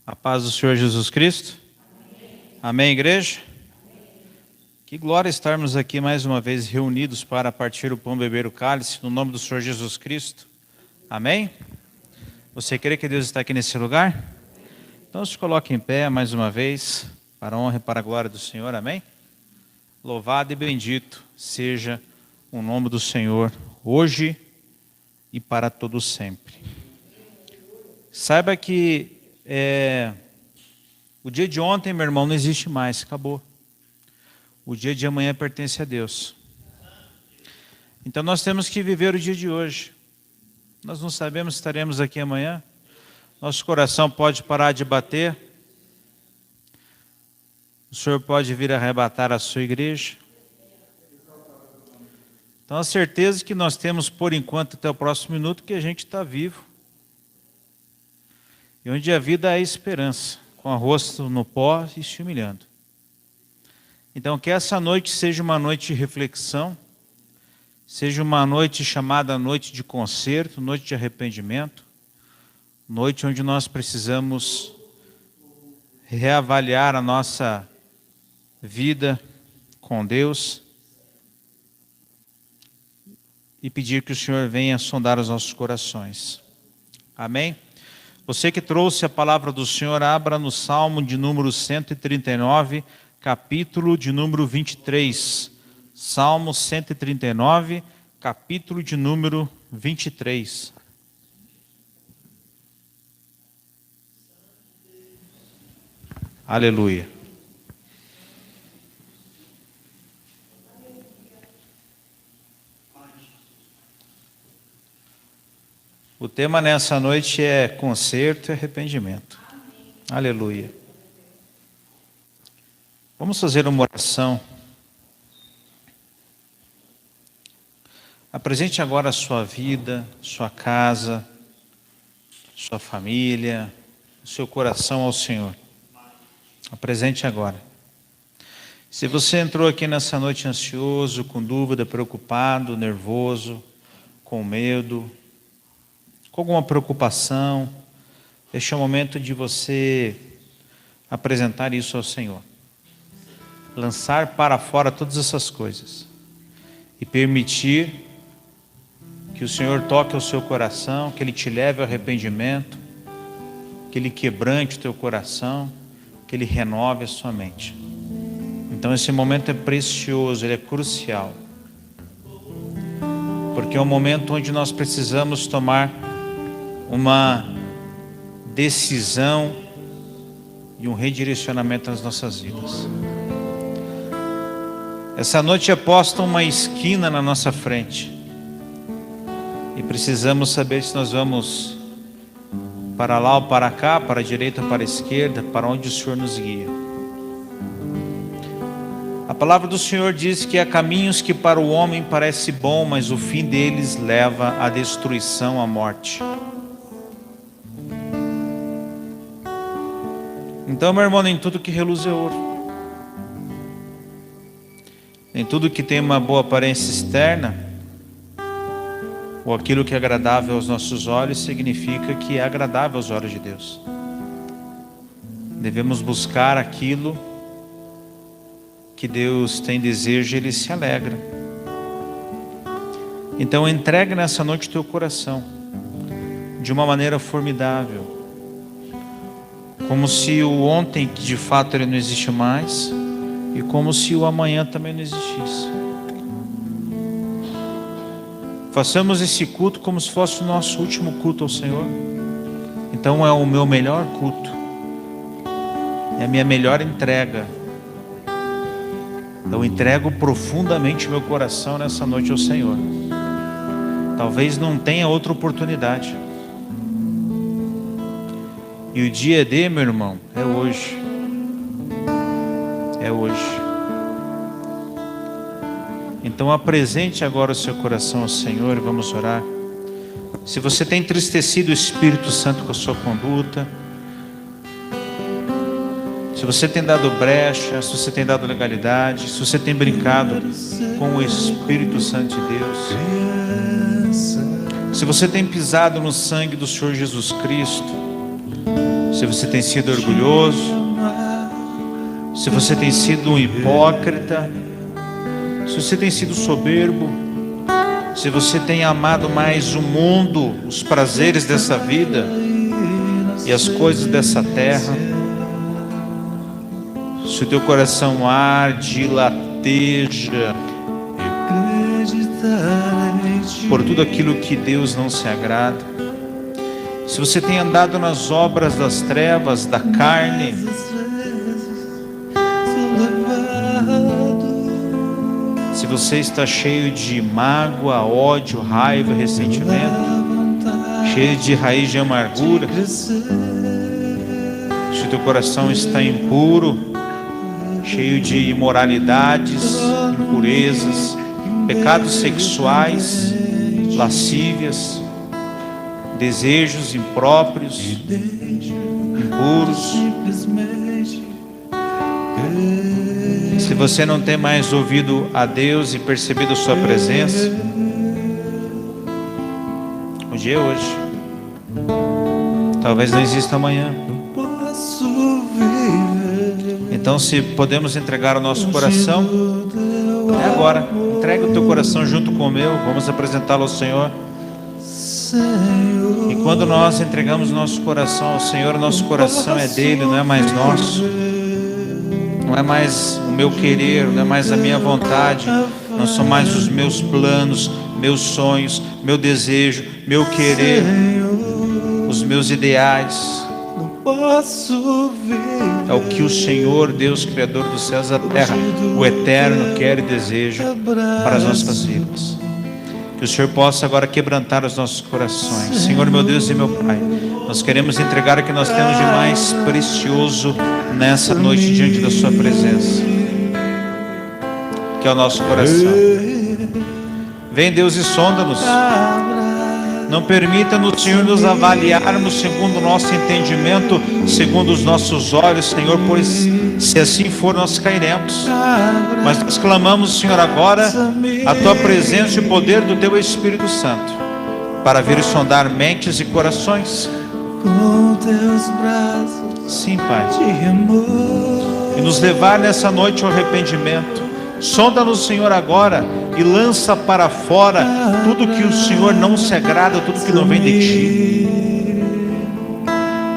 A paz do Senhor Jesus Cristo. Amém, igreja? Que glória estarmos aqui mais uma vez reunidos para partir o pão, beber o cálice, no nome do Senhor Jesus Cristo. Amém? Você crê que Deus está aqui nesse lugar? Então se coloque em pé mais uma vez, para a honra e para a glória do Senhor. Amém? Louvado e bendito seja o nome do Senhor, hoje e para todo sempre. Saiba que o dia de ontem, meu irmão, não existe mais, acabou. O dia de amanhã pertence a Deus. Então nós temos que viver o dia de hoje. Nós não sabemos se estaremos aqui amanhã. Nosso coração pode parar de bater. O Senhor pode vir arrebatar a sua igreja. Então a certeza que nós temos por enquanto até o próximo minuto que a gente está vivo. E onde a vida é esperança, com o rosto no pó e se humilhando. Então que essa noite seja uma noite de reflexão, seja uma noite chamada noite de conserto, noite de arrependimento, noite onde nós precisamos reavaliar a nossa vida com Deus e pedir que o Senhor venha sondar os nossos corações. Amém? Você que trouxe a palavra do Senhor, abra no Salmo de número 139, capítulo de número 23. Salmo 139, capítulo de número 23. Aleluia. O tema nessa noite é conserto e arrependimento. Aleluia. Vamos fazer uma oração. Apresente agora a sua vida, sua casa, sua família, seu coração ao Senhor. Apresente agora. Se você entrou aqui nessa noite ansioso, com dúvida, preocupado, nervoso, com medo, com alguma preocupação, este é o momento de você apresentar isso ao Senhor. Lançar para fora todas essas coisas. E permitir que o Senhor toque o seu coração, que Ele te leve ao arrependimento, que Ele quebrante o teu coração, que Ele renove a sua mente. Então esse momento é precioso, ele é crucial. Porque é um momento onde nós precisamos tomar uma decisão e um redirecionamento nas nossas vidas. Essa noite é posta uma esquina na nossa frente e precisamos saber se nós vamos para lá ou para cá, para a direita ou para a esquerda, para onde o Senhor nos guia. A palavra do Senhor diz que há caminhos que para o homem parece bom, mas o fim deles leva à destruição, à morte. Então, meu irmão, nem tudo que reluz é ouro. Nem tudo que tem uma boa aparência externa, ou aquilo que é agradável aos nossos olhos, significa que é agradável aos olhos de Deus. Devemos buscar aquilo que Deus tem desejo e Ele se alegra. Então entregue nessa noite o teu coração, de uma maneira formidável. Como se o ontem, que de fato ele não existe mais, e como se o amanhã também não existisse. Façamos esse culto como se fosse o nosso último culto ao Senhor. Então é o meu melhor culto, é a minha melhor entrega. Eu entrego profundamente meu coração nessa noite ao Senhor. Talvez não tenha outra oportunidade. E o dia D, meu irmão, é hoje. É hoje. Então apresente agora o seu coração ao Senhor e vamos orar. Se você tem entristecido o Espírito Santo com a sua conduta, se você tem dado brecha, se você tem dado legalidade, se você tem brincado com o Espírito Santo de Deus, se você tem pisado no sangue do Senhor Jesus Cristo, Se você tem sido orgulhoso, se você tem sido um hipócrita, se você tem sido soberbo, se você tem amado mais o mundo, os prazeres dessa vida e as coisas dessa terra, se o teu coração arde, lateja por tudo aquilo que Deus não se agrada, se você tem andado nas obras das trevas, da carne, se você está cheio de mágoa, ódio, raiva, ressentimento, cheio de raiz de amargura, se o teu coração está impuro, cheio de imoralidades, impurezas, pecados sexuais, lascívias, desejos impróprios, impuros, se você não tem mais ouvido a Deus e percebido sua presença, o dia é hoje, talvez não exista amanhã. Então, se podemos entregar o nosso coração, é agora. Entrega o teu coração junto com o meu. Vamos apresentá-lo ao Senhor. E quando nós entregamos o nosso coração ao Senhor, o nosso coração é dele, não é mais nosso. Não é mais o meu querer, não é mais a minha vontade, não são mais os meus planos, meus sonhos, meu desejo, meu querer, os meus ideais. É o que o Senhor, Deus, Criador dos céus e da terra, o Eterno, quer e deseja para as nossas vidas. Que o Senhor possa agora quebrantar os nossos corações. Senhor, meu Deus e meu Pai, nós queremos entregar o que nós temos de mais precioso nessa noite diante da Sua presença, que é o nosso coração. Vem, Deus, e sonda-nos. Não permita-nos, Senhor, nos avaliarmos segundo o nosso entendimento, segundo os nossos olhos, Senhor, pois se assim for nós cairemos. Mas nós clamamos, Senhor, agora a Tua presença e o poder do Teu Espírito Santo para vir sondar mentes e corações. Sim, Pai, e nos levar nessa noite ao arrependimento. Sonda-nos, Senhor, agora e lança para fora tudo que o Senhor não se agrada, tudo que não vem de Ti.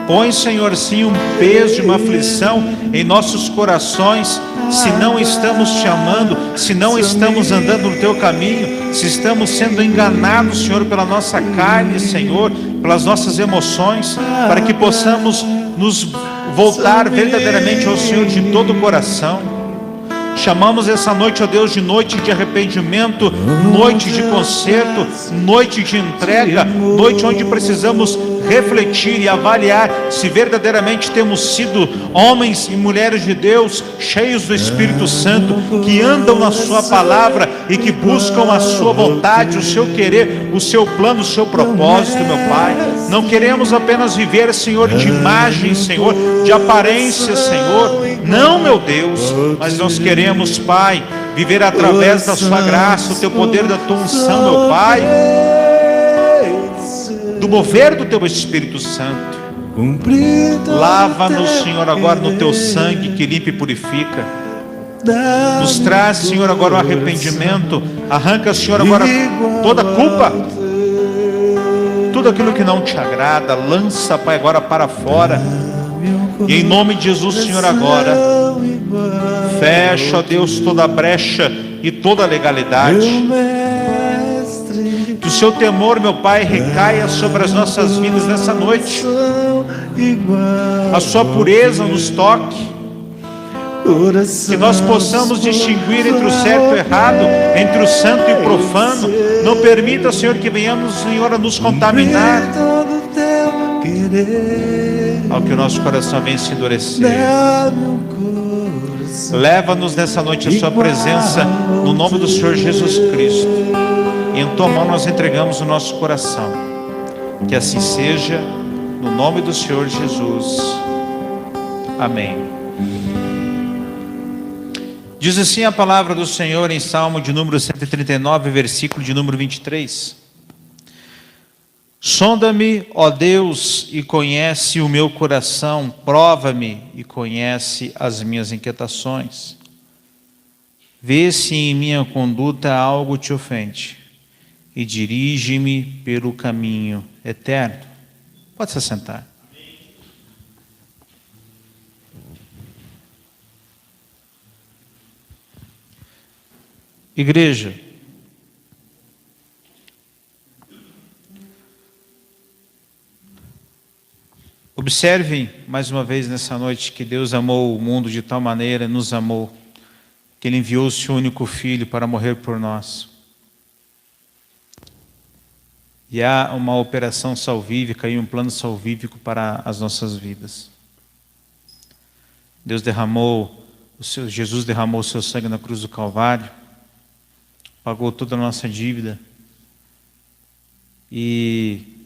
Põe, Senhor, sim, um peso, uma aflição em nossos corações, se não estamos Te amando, se não estamos andando no Teu caminho, se estamos sendo enganados, Senhor, pela nossa carne, Senhor, pelas nossas emoções, para que possamos nos voltar verdadeiramente ao Senhor de todo o coração. Chamamos essa noite, ó Deus, de noite de arrependimento, noite de conserto, noite de entrega, noite onde precisamos refletir e avaliar se verdadeiramente temos sido homens e mulheres de Deus, cheios do Espírito Santo, que andam na Sua palavra e que buscam a Sua vontade, o Seu querer, o Seu plano, o Seu propósito, meu Pai. Não queremos apenas viver, Senhor, de imagem, Senhor, de aparência, Senhor. Não, meu Deus, mas nós queremos, Pai, viver através da Sua graça, o Teu poder, da Tua unção, meu Pai, do mover do Teu Espírito Santo. Lava-nos, Senhor, agora no Teu sangue que limpa e purifica. Nos traz, Senhor, agora o arrependimento. Arranca, Senhor, agora toda culpa, tudo aquilo que não Te agrada. Lança, Pai, agora para fora. E em nome de Jesus, Senhor, agora fecha, ó Deus, toda a brecha e toda a legalidade. Que o Seu temor, meu Pai, recaia sobre as nossas vidas nessa noite. A Sua pureza nos toque. Que nós possamos distinguir entre o certo e o errado, entre o santo e o profano. Não permita, Senhor, que venhamos, Senhor, a nos contaminar ao que o nosso coração vem se endurecer. Leva-nos nessa noite a Sua presença, no nome do Senhor Jesus Cristo. E em Tua mão nós entregamos o nosso coração. Que assim seja, no nome do Senhor Jesus. Amém. Diz assim a palavra do Senhor em Salmo de número 139, versículo de número 23. Sonda-me, ó Deus, e conhece o meu coração, prova-me e conhece as minhas inquietações. Vê se em minha conduta algo te ofende e dirige-me pelo caminho eterno. Pode se assentar. Igreja, observem mais uma vez nessa noite que Deus amou o mundo de tal maneira, nos amou, que Ele enviou o seu único Filho para morrer por nós. E há uma operação salvífica e um plano salvífico para as nossas vidas. Jesus derramou o seu sangue na cruz do Calvário, pagou toda a nossa dívida e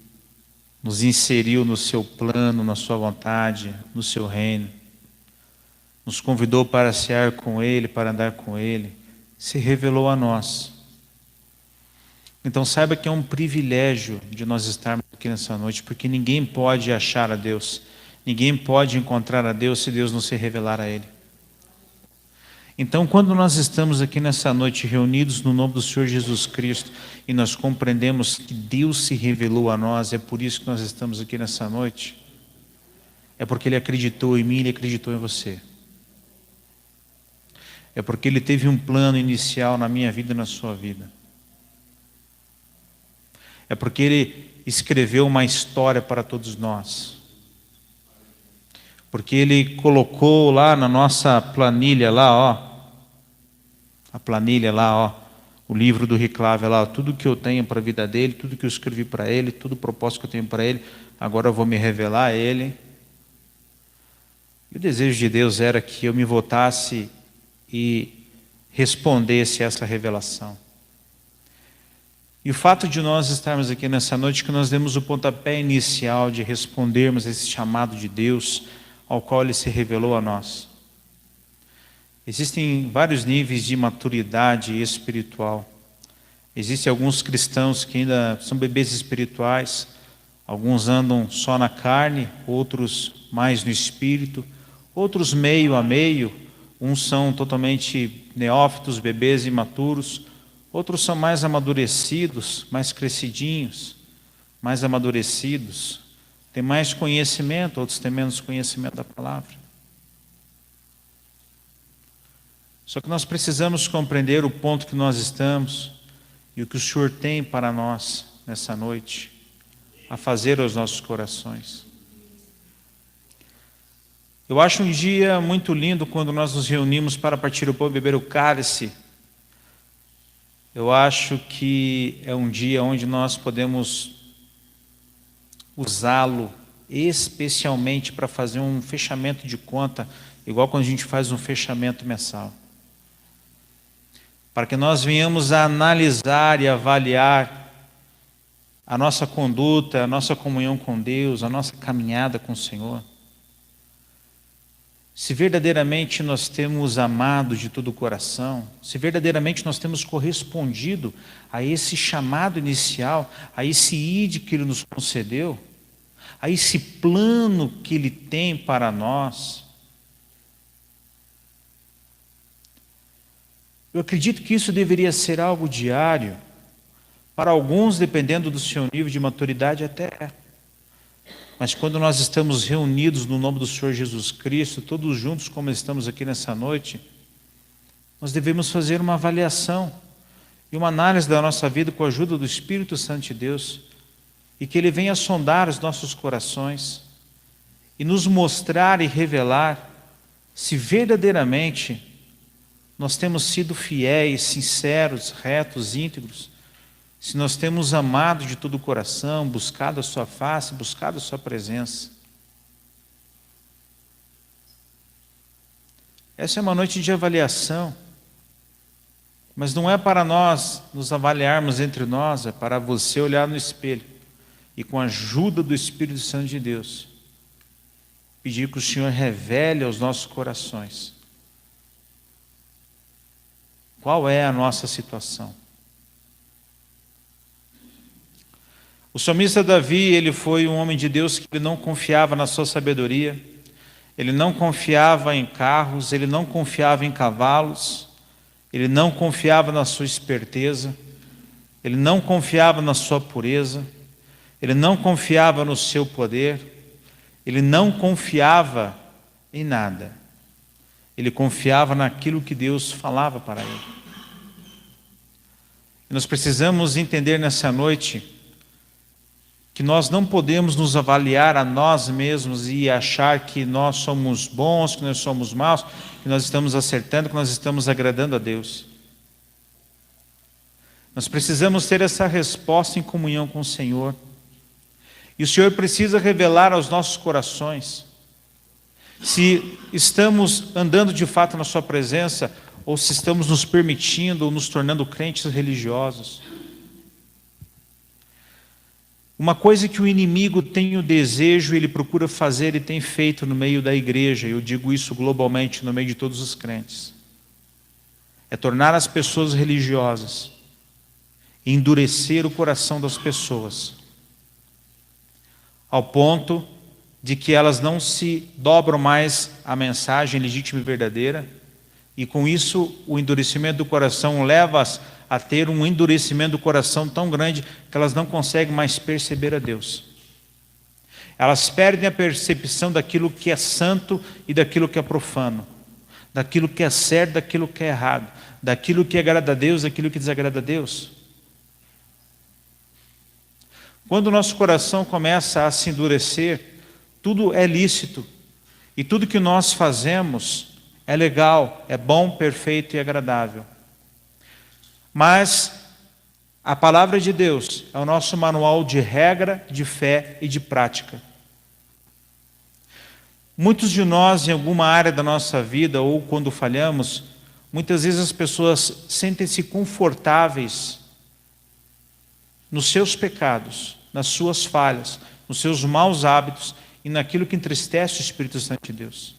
nos inseriu no seu plano, na sua vontade, no seu reino. Nos convidou para cear com Ele, para andar com Ele. Se revelou a nós. Então saiba que é um privilégio de nós estarmos aqui nessa noite, porque ninguém pode achar a Deus, ninguém pode encontrar a Deus se Deus não se revelar a Ele. Então, quando nós estamos aqui nessa noite reunidos no nome do Senhor Jesus Cristo e nós compreendemos que Deus se revelou a nós, é por isso que nós estamos aqui nessa noite, é porque Ele acreditou em mim, Ele acreditou em você. É porque Ele teve um plano inicial na minha vida e na sua vida. É porque Ele escreveu uma história para todos nós. Porque Ele colocou lá na nossa planilha, lá, ó, a planilha lá, ó, o livro do Riclave lá, ó, tudo que eu tenho para a vida dele, tudo que eu escrevi para ele, todo o propósito que eu tenho para ele, agora eu vou me revelar a ele. E o desejo de Deus era que eu me voltasse e respondesse a essa revelação. E o fato de nós estarmos aqui nessa noite, que nós demos o pontapé inicial de respondermos a esse chamado de Deus, ao qual Ele se revelou a nós. Existem vários níveis de maturidade espiritual. Existem alguns cristãos que ainda são bebês espirituais, alguns andam só na carne, outros mais no espírito, outros meio a meio, uns são totalmente neófitos, bebês imaturos, outros são mais amadurecidos, mais crescidinhos, mais amadurecidos, têm mais conhecimento, outros têm menos conhecimento da palavra. Só que nós precisamos compreender o ponto que nós estamos e o que o Senhor tem para nós nessa noite, a fazer aos nossos corações. Eu acho um dia muito lindo quando nós nos reunimos para partir o pão e beber o cálice. Eu acho que é um dia onde nós podemos usá-lo especialmente para fazer um fechamento de conta, igual quando a gente faz um fechamento mensal. Para que nós venhamos a analisar e avaliar a nossa conduta, a nossa comunhão com Deus, a nossa caminhada com o Senhor. Se verdadeiramente nós temos amado de todo o coração, se verdadeiramente nós temos correspondido a esse chamado inicial, a esse ide que Ele nos concedeu, a esse plano que Ele tem para nós. Eu acredito que isso deveria ser algo diário. Para alguns, dependendo do seu nível de maturidade, até é. Mas quando nós estamos reunidos no nome do Senhor Jesus Cristo, todos juntos como estamos aqui nessa noite, nós devemos fazer uma avaliação e uma análise da nossa vida com a ajuda do Espírito Santo de Deus, e que Ele venha sondar os nossos corações e nos mostrar e revelar se verdadeiramente nós temos sido fiéis, sinceros, retos, íntegros, se nós temos amado de todo o coração, buscado a sua face, buscado a sua presença. Essa é uma noite de avaliação, mas não é para nós nos avaliarmos entre nós, é para você olhar no espelho e com a ajuda do Espírito Santo de Deus, pedir que o Senhor revele aos nossos corações qual é a nossa situação. O salmista Davi, ele foi um homem de Deus que ele não confiava na sua sabedoria, ele não confiava em carros, ele não confiava em cavalos, ele não confiava na sua esperteza, ele não confiava na sua pureza, ele não confiava no seu poder, ele não confiava em nada. Ele confiava naquilo que Deus falava para ele. E nós precisamos entender nessa noite que nós não podemos nos avaliar a nós mesmos e achar que nós somos bons, que nós somos maus, que nós estamos acertando, que nós estamos agradando a Deus. Nós precisamos ter essa resposta em comunhão com o Senhor. E o Senhor precisa revelar aos nossos corações se estamos andando de fato na sua presença ou se estamos nos permitindo ou nos tornando crentes religiosos. Uma coisa que o inimigo tem o desejo, ele procura fazer e tem feito no meio da igreja, eu digo isso globalmente, no meio de todos os crentes, é tornar as pessoas religiosas, endurecer o coração das pessoas, ao ponto de que elas não se dobram mais à mensagem legítima e verdadeira, e com isso o endurecimento do coração leva-as a ter um endurecimento do coração tão grande que elas não conseguem mais perceber a Deus. Elas perdem a percepção daquilo que é santo e daquilo que é profano, daquilo que é certo, daquilo que é errado, daquilo que agrada a Deus, daquilo que desagrada a Deus. Quando o nosso coração começa a se endurecer, tudo é lícito e tudo que nós fazemos é legal, é bom, perfeito e agradável. Mas a palavra de Deus é o nosso manual de regra, de fé e de prática. Muitos de nós, em alguma área da nossa vida, ou quando falhamos, muitas vezes as pessoas sentem-se confortáveis nos seus pecados, nas suas falhas, nos seus maus hábitos e naquilo que entristece o Espírito Santo de Deus.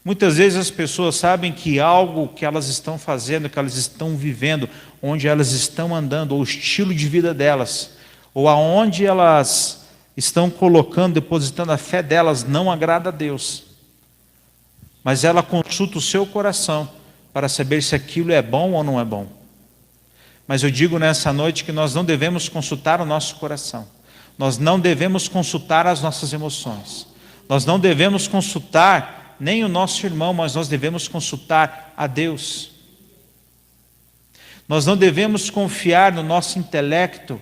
Muitas vezes as pessoas sabem que algo que elas estão fazendo, que elas estão vivendo, onde elas estão andando, ou o estilo de vida delas, ou aonde elas estão colocando, depositando a fé delas, não agrada a Deus. Mas ela consulta o seu coração para saber se aquilo é bom ou não é bom. Mas eu digo nessa noite que nós não devemos consultar o nosso coração. Nós não devemos consultar as nossas emoções. Nós não devemos consultar nem o nosso irmão, mas nós devemos consultar a Deus. Nós não devemos confiar no nosso intelecto.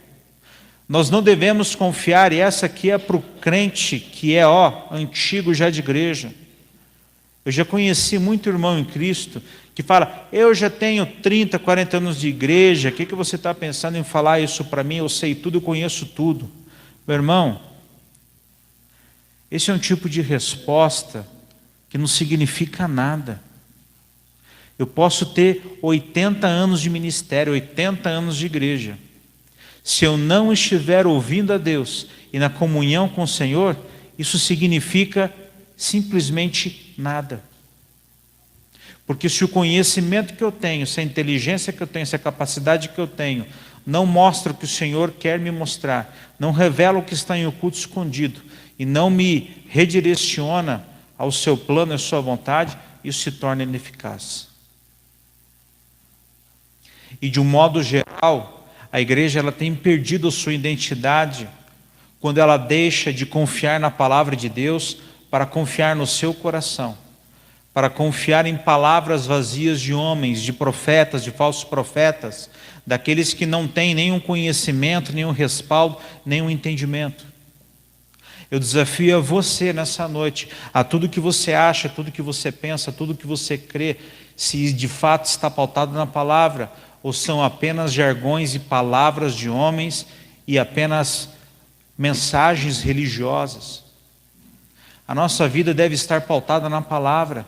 Nós não devemos confiar, e essa aqui é para o crente que é antigo já de igreja. Eu já conheci muito irmão em Cristo que fala, eu já tenho 30, 40 anos de igreja, o que você está pensando em falar isso para mim? Eu sei tudo, eu conheço tudo. Meu irmão, esse é um tipo de resposta que não significa nada. Eu posso ter 80 anos de ministério, 80 anos de igreja. Se eu não estiver ouvindo a Deus e na comunhão com o Senhor, isso significa simplesmente nada. Porque se o conhecimento que eu tenho, se a inteligência que eu tenho, se a capacidade que eu tenho, não mostra o que o Senhor quer me mostrar, não revela o que está em oculto escondido, e não me redireciona ao seu plano e à sua vontade, isso se torna ineficaz. E de um modo geral, a igreja ela tem perdido a sua identidade quando ela deixa de confiar na palavra de Deus para confiar no seu coração, para confiar em palavras vazias de homens, de profetas, de falsos profetas, daqueles que não têm nenhum conhecimento, nenhum respaldo, nenhum entendimento. Eu desafio a você nessa noite, a tudo que você acha, tudo que você pensa, tudo que você crê, se de fato está pautado na palavra, ou são apenas jargões e palavras de homens e apenas mensagens religiosas. A nossa vida deve estar pautada na palavra.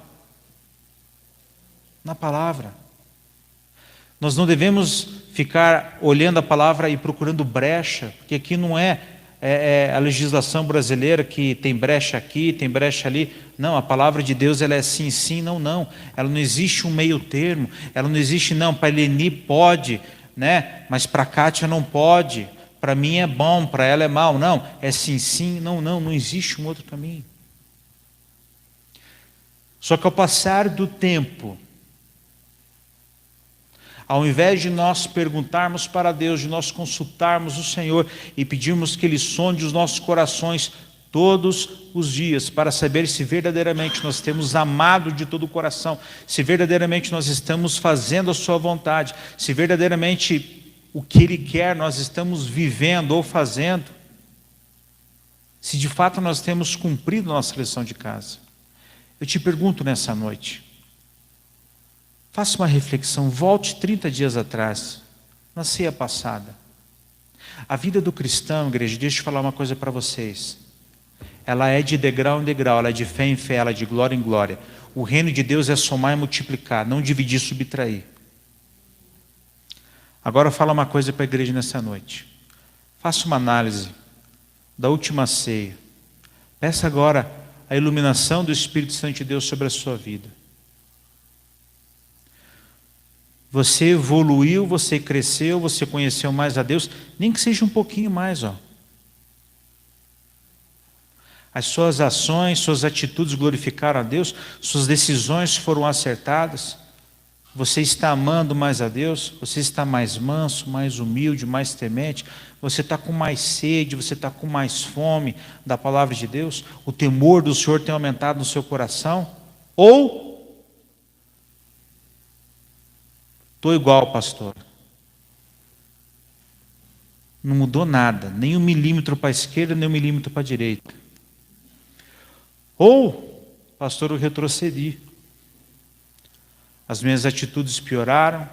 Na palavra. Nós não devemos ficar olhando a palavra e procurando brecha, porque aqui não é a legislação brasileira que tem brecha aqui, tem brecha ali. Não, a palavra de Deus ela é sim, sim, não, não. Ela não existe um meio termo. Ela não existe, não, para Eleni pode, né? Mas para Kátia não pode. para mim é bom, para ela é mal. Não, é sim, sim, não, não, não existe um outro caminho. Só que ao passar do tempo, ao invés de nós perguntarmos para Deus, de nós consultarmos o Senhor e pedirmos que Ele sonde os nossos corações todos os dias, para saber se verdadeiramente nós temos amado de todo o coração, se verdadeiramente nós estamos fazendo a sua vontade, se verdadeiramente o que Ele quer nós estamos vivendo ou fazendo, se de fato nós temos cumprido nossa lição de casa. Eu te pergunto nessa noite, faça uma reflexão, volte 30 dias atrás, na ceia passada. A vida do cristão, igreja, deixa eu falar uma coisa para vocês. Ela é de degrau em degrau, ela é de fé em fé, ela é de glória em glória. O reino de Deus é somar e multiplicar, não dividir e subtrair. Agora fala uma coisa para a igreja nessa noite. Faça uma análise da última ceia. Peça agora a iluminação do Espírito Santo de Deus sobre a sua vida. Você evoluiu, você cresceu, você conheceu mais a Deus, nem que seja um pouquinho mais, ó. As suas ações, suas atitudes glorificaram a Deus, suas decisões foram acertadas. Você está amando mais a Deus, você está mais manso, mais humilde, mais temente, você está com mais sede, você está com mais fome da palavra de Deus, o temor do Senhor tem aumentado no seu coração, ou estou igual, pastor, não mudou nada, nem 1 milímetro para a esquerda, nem 1 milímetro para a direita, ou, pastor, eu retrocedi, as minhas atitudes pioraram,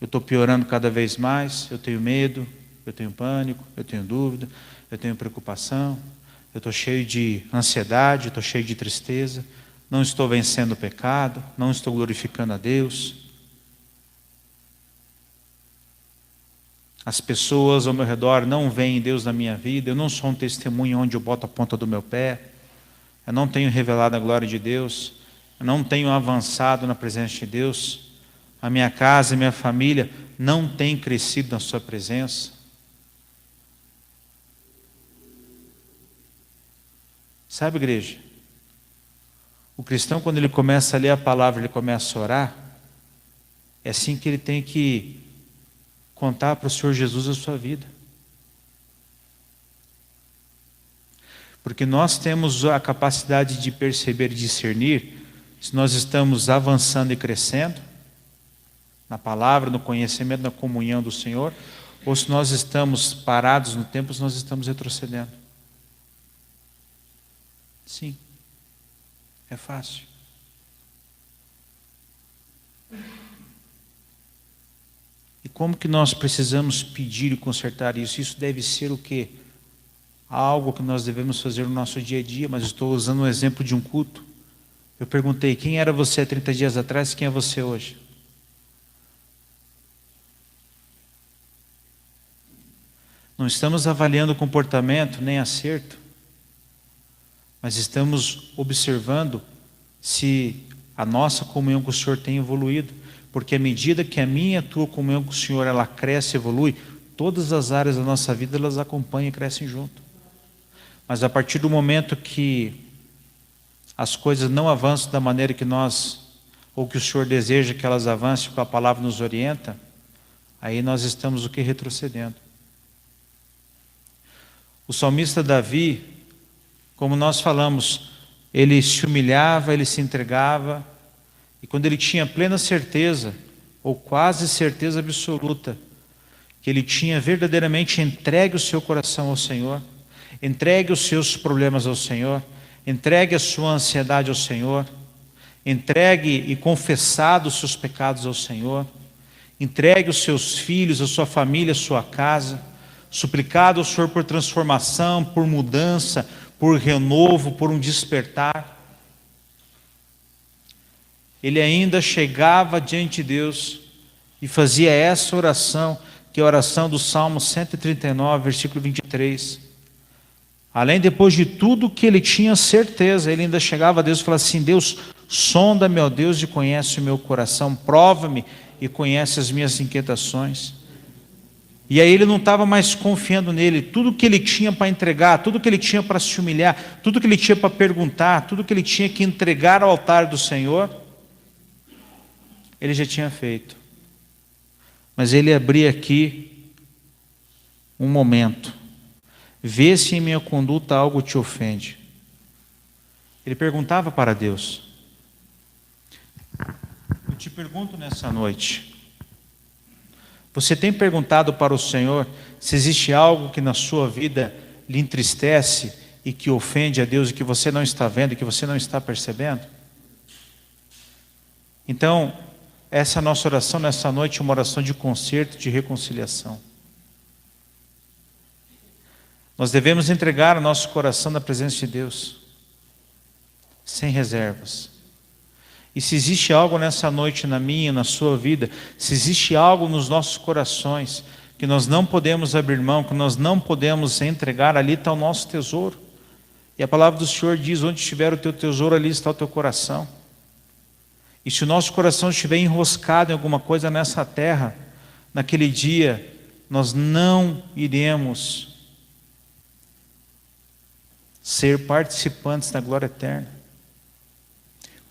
eu estou piorando cada vez mais, eu tenho medo, eu tenho pânico, eu tenho dúvida, eu tenho preocupação, eu estou cheio de ansiedade, estou cheio de tristeza, não estou vencendo o pecado, não estou glorificando a Deus. As pessoas ao meu redor não veem Deus na minha vida, eu não sou um testemunho onde eu boto a ponta do meu pé, eu não tenho revelado a glória de Deus, eu não tenho avançado na presença de Deus, a minha casa e minha família não têm crescido na sua presença. Sabe, igreja? O cristão, quando ele começa a ler a palavra, ele começa a orar, é assim que ele tem que contar para o Senhor Jesus a sua vida. Porque nós temos a capacidade de perceber e discernir se nós estamos avançando e crescendo na palavra, no conhecimento, na comunhão do Senhor, ou se nós estamos parados no tempo, se nós estamos retrocedendo. Sim, é fácil. E como que nós precisamos pedir e consertar isso? Isso deve ser o quê? Algo que nós devemos fazer no nosso dia a dia, mas estou usando um exemplo de um culto. Eu perguntei, quem era você há 30 dias atrás, quem é você hoje? Não estamos avaliando o comportamento, nem acerto, mas estamos observando se a nossa comunhão com o Senhor tem evoluído, porque à medida que a minha e a tua comunhão com o Senhor, ela cresce e evolui, todas as áreas da nossa vida, elas acompanham e crescem junto. Mas a partir do momento que as coisas não avançam da maneira que nós, ou que o Senhor deseja que elas avancem, que a palavra nos orienta, aí nós estamos o que? Retrocedendo. O salmista Davi, como nós falamos, ele se humilhava, ele se entregava, e quando ele tinha plena certeza, ou quase certeza absoluta, que ele tinha verdadeiramente entregue o seu coração ao Senhor, entregue os seus problemas ao Senhor, entregue a sua ansiedade ao Senhor, entregue e confessado os seus pecados ao Senhor, entregue os seus filhos, a sua família, a sua casa, suplicado ao Senhor por transformação, por mudança, por renovo, por um despertar. Ele ainda chegava diante de Deus e fazia essa oração, que é a oração do Salmo 139, versículo 23. Além, depois de tudo que ele tinha certeza, ele ainda chegava a Deus e falava assim, Deus, sonda-me, ó Deus, e conhece o meu coração, prova-me e conhece as minhas inquietações. E aí ele não estava mais confiando nele. Tudo que ele tinha para entregar, tudo que ele tinha para se humilhar, tudo que ele tinha para perguntar, tudo que ele tinha que entregar ao altar do Senhor, ele já tinha feito. Mas ele abria aqui um momento. Vê se em minha conduta algo te ofende. Ele perguntava para Deus. Eu te pergunto nessa noite. Você tem perguntado para o Senhor se existe algo que na sua vida lhe entristece e que ofende a Deus e que você não está vendo e que você não está percebendo? Então, essa nossa oração nessa noite é uma oração de conserto, de reconciliação. Nós devemos entregar o nosso coração na presença de Deus, sem reservas. E se existe algo nessa noite na minha, na sua vida, se existe algo nos nossos corações que nós não podemos abrir mão, que nós não podemos entregar, ali está o nosso tesouro. E a palavra do Senhor diz, onde estiver o teu tesouro, ali está o teu coração. E se o nosso coração estiver enroscado em alguma coisa nessa terra, naquele dia, nós não iremos ser participantes da glória eterna.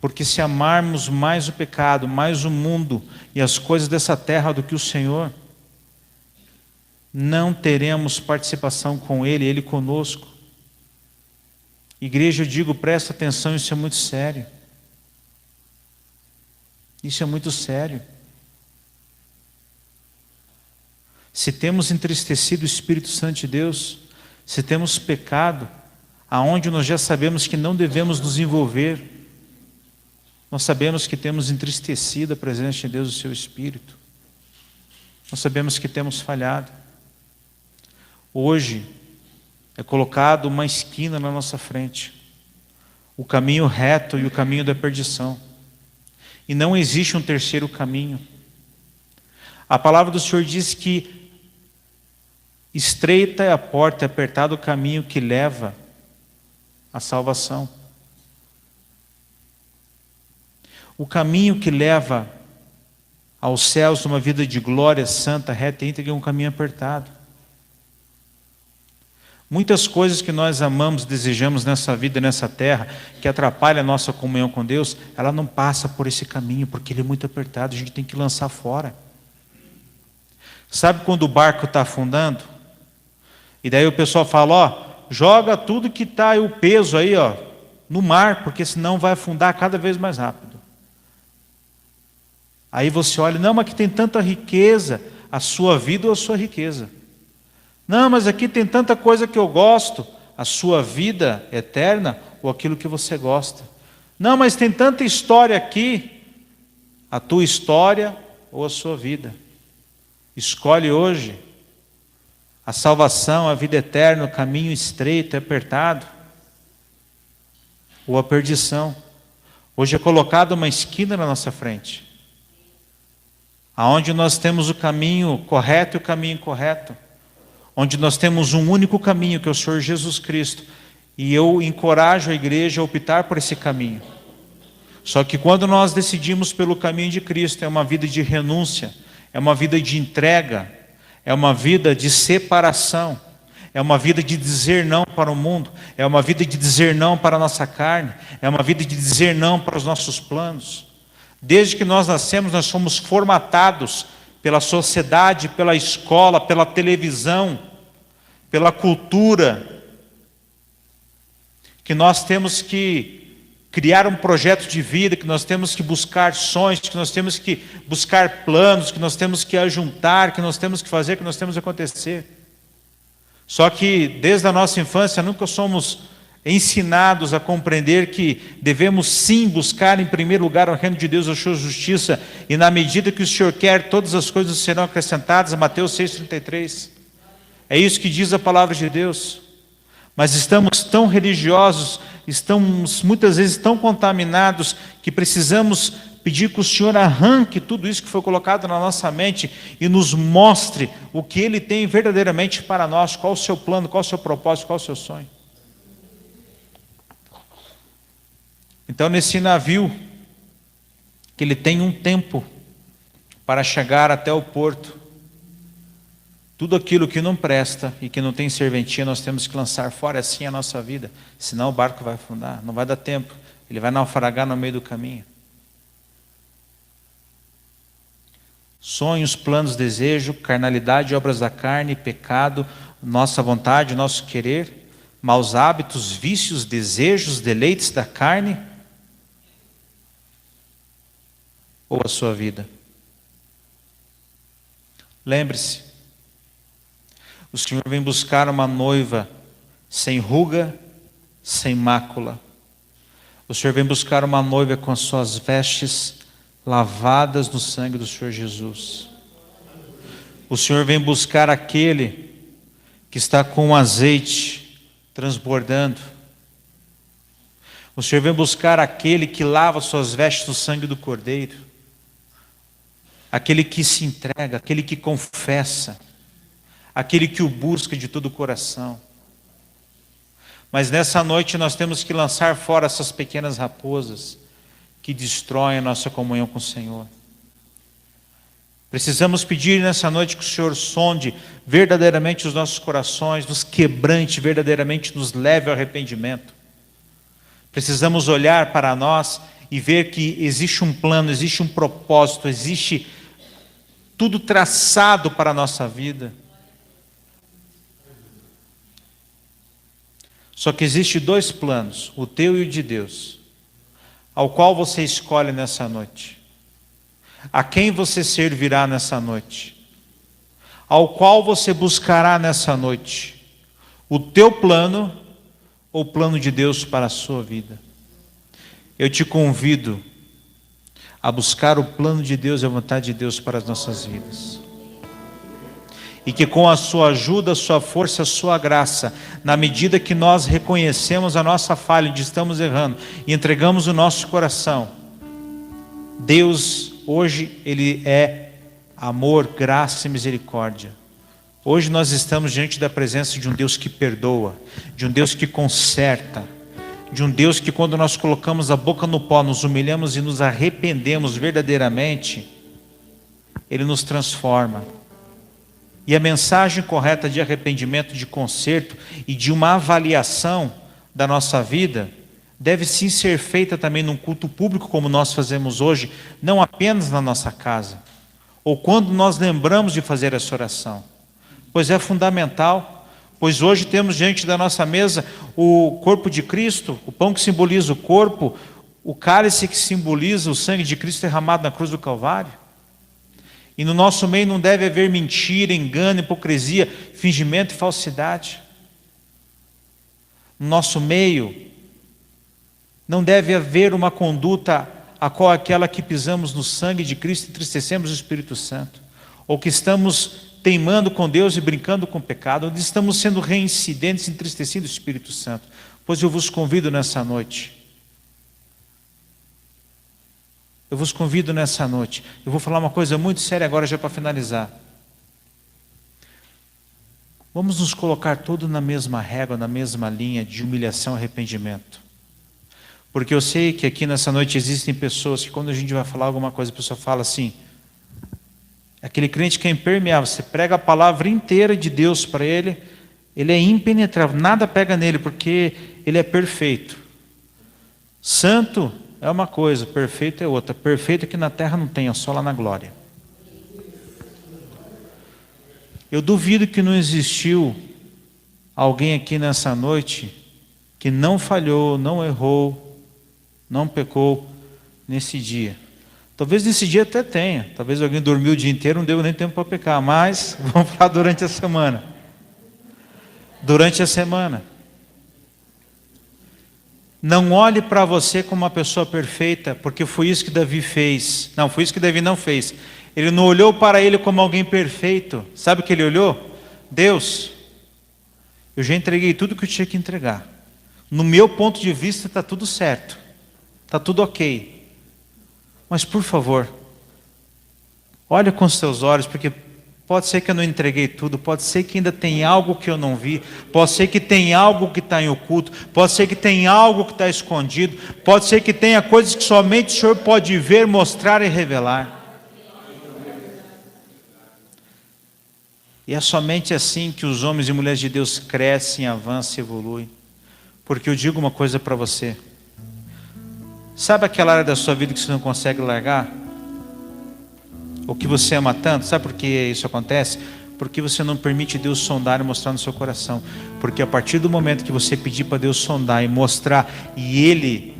Porque se amarmos mais o pecado, mais o mundo e as coisas dessa terra do que o Senhor, não teremos participação com Ele, Ele conosco. Igreja, eu digo, presta atenção, isso é muito sério. Isso é muito sério. Se temos entristecido o Espírito Santo de Deus, se temos pecado, aonde nós já sabemos que não devemos nos envolver, nós sabemos que temos entristecido a presença de Deus, o seu Espírito. Nós sabemos que temos falhado. Hoje é colocado uma esquina na nossa frente. O caminho reto e o caminho da perdição. E não existe um terceiro caminho. A palavra do Senhor diz que estreita é a porta, apertado o caminho que leva à salvação. O caminho que leva aos céus, numa vida de glória santa, reta e íntegra, é um caminho apertado. Muitas coisas que nós amamos, desejamos nessa vida, nessa terra, que atrapalham a nossa comunhão com Deus, ela não passa por esse caminho, porque ele é muito apertado, a gente tem que lançar fora. Sabe quando o barco está afundando? E daí o pessoal fala, ó, joga tudo que está o peso aí, ó, no mar, porque senão vai afundar cada vez mais rápido. Aí você olha, não, mas aqui tem tanta riqueza, a sua vida ou a sua riqueza. Não, mas aqui tem tanta coisa que eu gosto, a sua vida eterna ou aquilo que você gosta. Não, mas tem tanta história aqui, a tua história ou a sua vida. Escolhe hoje a salvação, a vida eterna, o caminho estreito, apertado, ou a perdição. Hoje é colocada uma esquina na nossa frente, aonde nós temos o caminho correto e o caminho incorreto, onde nós temos um único caminho, que é o Senhor Jesus Cristo, e eu encorajo a igreja a optar por esse caminho. Só que quando nós decidimos pelo caminho de Cristo, é uma vida de renúncia, é uma vida de entrega, é uma vida de separação, é uma vida de dizer não para o mundo, é uma vida de dizer não para a nossa carne, é uma vida de dizer não para os nossos planos. Desde que nós nascemos, nós somos formatados pela sociedade, pela escola, pela televisão, pela cultura, que nós temos que criar um projeto de vida, que nós temos que buscar sonhos, que nós temos que buscar planos, que nós temos que ajuntar, que nós temos que fazer, que nós temos que acontecer. Só que desde a nossa infância nunca somos ensinados a compreender que devemos sim buscar em primeiro lugar o reino de Deus, a sua justiça, e na medida que o Senhor quer, todas as coisas serão acrescentadas, Mateus 6,33. É isso que diz a palavra de Deus. Mas estamos tão religiosos, estamos muitas vezes tão contaminados, que precisamos pedir que o Senhor arranque tudo isso que foi colocado na nossa mente e nos mostre o que Ele tem verdadeiramente para nós, qual o seu plano, qual o seu propósito, qual o seu sonho. Então, nesse navio, que ele tem um tempo para chegar até o porto, Tudo aquilo que não presta e que não tem serventia, nós temos que lançar fora assim a nossa vida. Senão o barco vai afundar, não vai dar tempo. Ele vai naufragar no meio do caminho. Sonhos, planos, desejo, carnalidade, obras da carne, pecado, nossa vontade, nosso querer, maus hábitos, vícios, desejos, deleites da carne, ou a sua vida. Lembre-se, o Senhor vem buscar uma noiva sem ruga, sem mácula. O Senhor vem buscar uma noiva com as suas vestes lavadas no sangue do Senhor Jesus. O Senhor vem buscar aquele que está com o azeite transbordando. O Senhor vem buscar aquele que lava suas vestes no sangue do Cordeiro. Aquele que se entrega, aquele que confessa, aquele que o busca de todo o coração. Mas nessa noite nós temos que lançar fora essas pequenas raposas que destroem a nossa comunhão com o Senhor. Precisamos pedir nessa noite que o Senhor sonde verdadeiramente os nossos corações, nos quebrante, verdadeiramente nos leve ao arrependimento. Precisamos olhar para nós e ver que existe um plano, existe um propósito, existe tudo traçado para a nossa vida. Só que existe dois planos, o teu e o de Deus, ao qual você escolhe nessa noite. A quem você servirá nessa noite? Ao qual você buscará nessa noite? O teu plano ou o plano de Deus para a sua vida? Eu te convido a buscar o plano de Deus e a vontade de Deus para as nossas vidas. E que com a sua ajuda, a sua força, a sua graça, na medida que nós reconhecemos a nossa falha, onde estamos errando, e entregamos o nosso coração, Deus, hoje, Ele é amor, graça e misericórdia. Hoje nós estamos diante da presença de um Deus que perdoa, de um Deus que conserta, de um Deus que quando nós colocamos a boca no pó, nos humilhamos e nos arrependemos verdadeiramente, Ele nos transforma. E a mensagem correta de arrependimento, de conserto e de uma avaliação da nossa vida deve sim ser feita também num culto público como nós fazemos hoje, não apenas na nossa casa, ou quando nós lembramos de fazer essa oração, pois é fundamental, pois hoje temos diante da nossa mesa o corpo de Cristo, o pão que simboliza o corpo, o cálice que simboliza o sangue de Cristo derramado na cruz do Calvário. E no nosso meio não deve haver mentira, engano, hipocrisia, fingimento e falsidade. No nosso meio não deve haver uma conduta a qual aquela que pisamos no sangue de Cristo e entristecemos o Espírito Santo, ou que estamos teimando com Deus e brincando com o pecado, onde estamos sendo reincidentes, entristecendo o Espírito Santo. Pois eu vos convido nessa noite. Eu vos convido nessa noite. Eu vou falar uma coisa muito séria agora já para finalizar. Vamos nos colocar todos na mesma régua, na mesma linha de humilhação e arrependimento. Porque eu sei que aqui nessa noite existem pessoas que quando a gente vai falar alguma coisa, a pessoa fala assim, aquele crente que é impermeável, você prega a palavra inteira de Deus para ele é impenetrável, nada pega nele porque ele é perfeito. Santo é uma coisa, perfeito é outra. Perfeito aqui na terra não tem, é só lá na glória. Eu duvido que não existiu alguém aqui nessa noite que não falhou, não errou, não pecou nesse dia. Talvez nesse dia até tenha. Talvez alguém dormiu o dia inteiro, não deu nem tempo para pecar. Mas vamos falar durante a semana. Durante a semana. Não olhe para você como uma pessoa perfeita, porque foi isso que Davi fez. Não, foi isso que Davi não fez. Ele não olhou para ele como alguém perfeito. Sabe o que ele olhou? Deus, eu já entreguei tudo que eu tinha que entregar. No meu ponto de vista está tudo certo. Está tudo ok. Mas por favor, olha com os teus olhos, porque pode ser que eu não entreguei tudo, pode ser que ainda tem algo que eu não vi, pode ser que tem algo que está em oculto, pode ser que tem algo que está escondido, pode ser que tenha coisas que somente o Senhor pode ver, mostrar e revelar. E é somente assim que os homens e mulheres de Deus crescem, avançam e evoluem. Porque eu digo uma coisa para você. Sabe aquela área da sua vida que você não consegue largar? O que você ama tanto? Sabe por que isso acontece? Porque você não permite Deus sondar e mostrar no seu coração. Porque a partir do momento que você pedir para Deus sondar e mostrar, e Ele,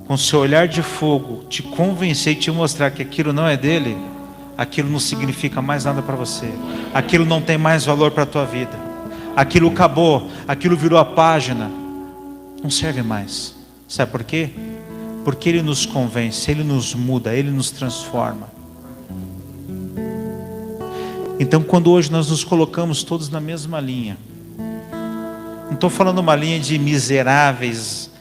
com seu olhar de fogo, te convencer e te mostrar que aquilo não é dele, aquilo não significa mais nada para você. Aquilo não tem mais valor para a tua vida. Aquilo acabou, aquilo virou a página. Não serve mais. Sabe por quê? Porque Ele nos convence, Ele nos muda, Ele nos transforma. Então, quando hoje nós nos colocamos todos na mesma linha, não estou falando uma linha de miseráveis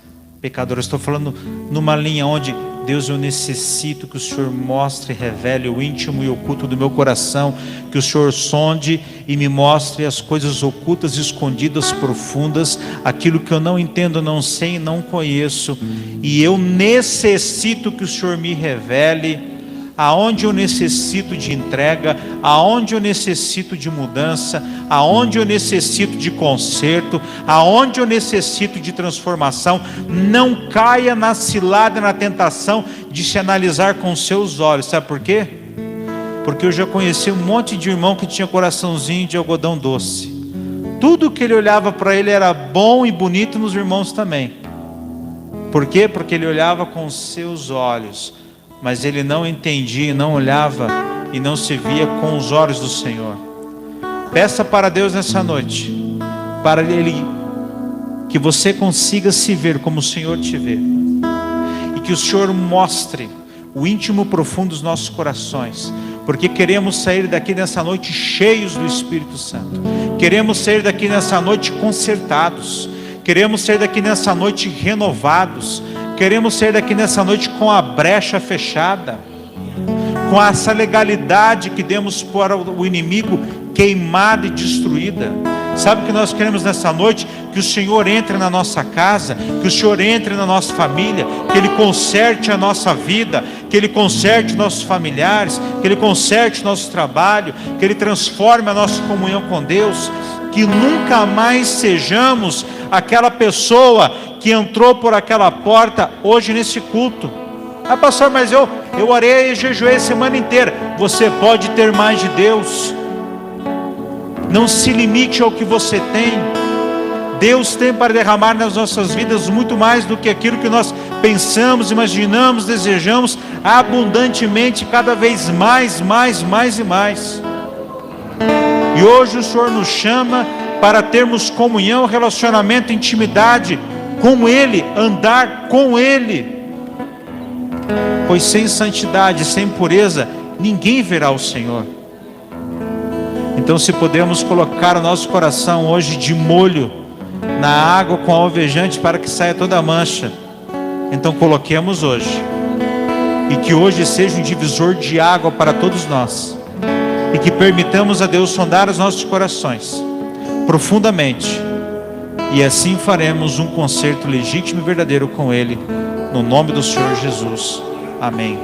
pecadores, estou falando numa linha onde, Deus, eu necessito que o Senhor mostre e revele o íntimo e oculto do meu coração, que o Senhor sonde e me mostre as coisas ocultas, escondidas, profundas, aquilo que eu não entendo, não sei e não conheço, e eu necessito que o Senhor me revele aonde eu necessito de entrega, aonde eu necessito de mudança, aonde eu necessito de conserto, aonde eu necessito de transformação. Não caia na cilada, na tentação de se analisar com seus olhos. Sabe por quê? Porque eu já conheci um monte de irmão que tinha coraçãozinho de algodão doce. Tudo que ele olhava para ele era bom e bonito nos irmãos também. Por quê? Porque ele olhava com os seus olhos, mas ele não entendia, não olhava e não se via com os olhos do Senhor. Peça para Deus nessa noite, para Ele, que você consiga se ver como o Senhor te vê, e que o Senhor mostre o íntimo profundo dos nossos corações, porque queremos sair daqui nessa noite cheios do Espírito Santo, queremos sair daqui nessa noite consertados, queremos sair daqui nessa noite renovados, queremos sair daqui nessa noite com a brecha fechada, com essa legalidade que demos para o inimigo queimada e destruída. Sabe o que nós queremos nessa noite? Que o Senhor entre na nossa casa, que o Senhor entre na nossa família, que Ele conserte a nossa vida, que Ele conserte nossos familiares, que Ele conserte nosso trabalho, que Ele transforme a nossa comunhão com Deus, que nunca mais sejamos aquela pessoa que entrou por aquela porta hoje nesse culto. Ah, pastor, mas eu orei e jejuei a semana inteira. Você pode ter mais de Deus. Não se limite ao que você tem. Deus tem para derramar nas nossas vidas muito mais do que aquilo que nós pensamos, imaginamos, desejamos, abundantemente, cada vez mais e mais. E hoje o Senhor nos chama para termos comunhão, relacionamento, intimidade com Ele, andar com Ele. Pois sem santidade, sem pureza, ninguém verá o Senhor. Então, se podemos colocar o nosso coração hoje de molho na água com alvejante para que saia toda a mancha, então coloquemos hoje. E que hoje seja um divisor de água para todos nós. E que permitamos a Deus sondar os nossos corações profundamente. E assim faremos um concerto legítimo e verdadeiro com Ele, no nome do Senhor Jesus. Amém.